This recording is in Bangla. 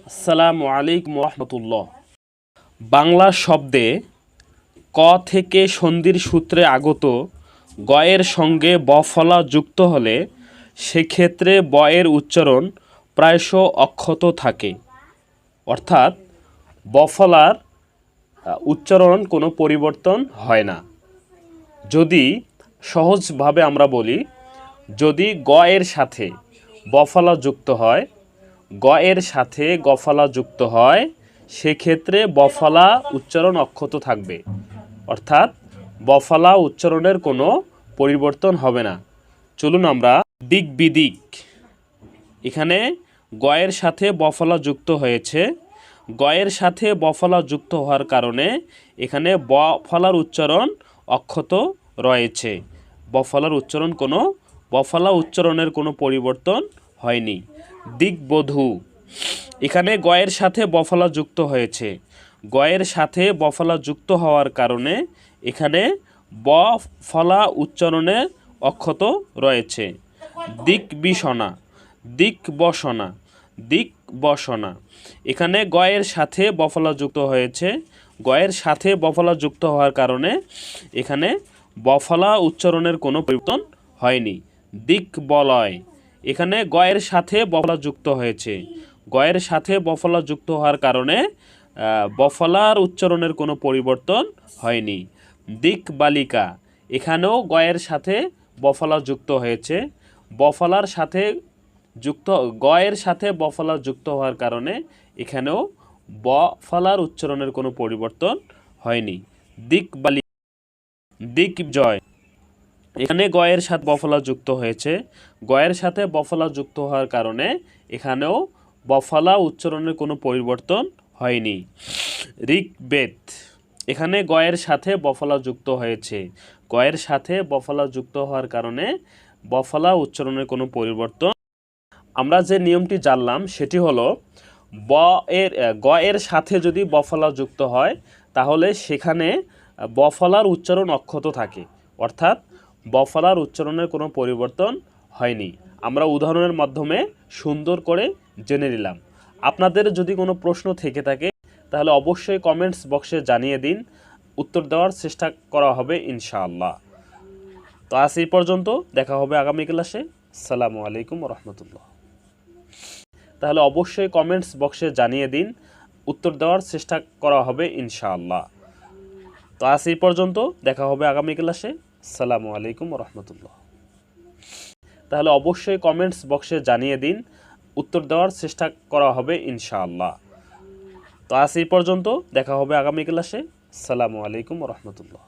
আসসালামু আলাইকুম রহমতুল্লাহ। বাংলা শব্দে ক থেকে সন্ধির সূত্রে আগত গয়ের সঙ্গে বফলা যুক্ত হলে সেক্ষেত্রে বয়ের উচ্চারণ প্রায়শ অক্ষত থাকে, অর্থাৎ বফলার উচ্চারণ কোনো পরিবর্তন হয় না। যদি সহজভাবে আমরা বলি, যদি গয়ের সাথে বফলা যুক্ত হয়, গয়ের সাথে গফলা যুক্ত হয়, সেক্ষেত্রে বফলা উচ্চারণ অক্ষত থাকবে, অর্থাৎ বফলা উচ্চারণের কোনো পরিবর্তন হবে না। চলুন আমরা দিক বিদিক, এখানে গয়ের সাথে বফলা যুক্ত হয়েছে, গয়ের সাথে বফলা যুক্ত হওয়ার কারণে এখানে বফলার উচ্চারণ অক্ষত রয়েছে। বফলা উচ্চারণের কোনো পরিবর্তন হয়নি। দিকবধূ, এখানে গয়ের সাথে বফলা যুক্ত হয়েছে, গয়ের সাথে বফলা যুক্ত হওয়ার কারণে এখানে বফলা উচ্চারণে অক্ষত রয়েছে। দিকবিসনা, দিকবসনা, এখানে গয়ের সাথে বফলা যুক্ত হয়েছে, গয়ের সাথে বফলা যুক্ত হওয়ার কারণে এখানে বফলা উচ্চারণের কোনো পরিবর্তন হয়নি। দিকবলয়, এখানে গয়ের সাথে বফলা যুক্ত হয়েছে, গয়ের সাথে বফলা যুক্ত হওয়ার কারণে বফলার উচ্চারণের কোনো পরিবর্তন হয়নি। দিকবালিকা, এখানেও গয়ের সাথে বফলা যুক্ত হয়েছে, বফলার সাথে গয়ের সাথে বফলা যুক্ত হওয়ার কারণে এখানেও বফলার উচ্চারণের কোনো পরিবর্তন হয়নি। দিকজয়, এখানে গয়ের সাথে বফলা যুক্ত হয়েছে, গয়ের সাথে বফলা যুক্ত হওয়ার কারণে এখানেও বফলা উচ্চারণের কোনো পরিবর্তন হয়নি। ঋগ্বেদ, এখানে গয়ের সাথে বফলা যুক্ত হয়েছে, গয়ের সাথে বফলা যুক্ত হওয়ার কারণে বফলা উচ্চারণের কোনো পরিবর্তন। আমরা যে নিয়মটি জানলাম সেটি হলো, গয়ের সাথে যদি বফলা যুক্ত হয় তাহলে সেখানে বফলার উচ্চারণ অক্ষত থাকে, অর্থাৎ বফলার উচ্চারণের কোনো পরিবর্তন হয়নি। আমরা উদাহরণের মাধ্যমে সুন্দর করে জেনে নিলাম। আপনাদের যদি কোনো প্রশ্ন থেকে থাকে তাহলে অবশ্যই কমেন্টস বক্সে জানিয়ে দিন, উত্তর দেওয়ার চেষ্টা করা হবে ইনশাআল্লাহ। তো আজ এই পর্যন্ত, দেখা হবে আগামী ক্লাসে। আসসালামু আলাইকুম রহমতুল্লাহ। তাহলে অবশ্যই কমেন্টস বক্সে জানিয়ে দিন, উত্তর দেওয়ার চেষ্টা করা হবে ইনশাআল্লাহ। তো আজ এই পর্যন্ত, দেখা হবে আগামী ক্লাসে। আসসালামু আলাইকুম রহমতুল্লাহ। তাহলে অবশ্যই কমেন্টস বক্সে জানিয়ে দিন, উত্তর দেওয়ার চেষ্টা করা হবে ইনশাআল্লাহ। তো আজ এই পর্যন্ত, দেখা হবে আগামী ক্লাসে। আসসালামু আলাইকুম রহমতুল্লাহ।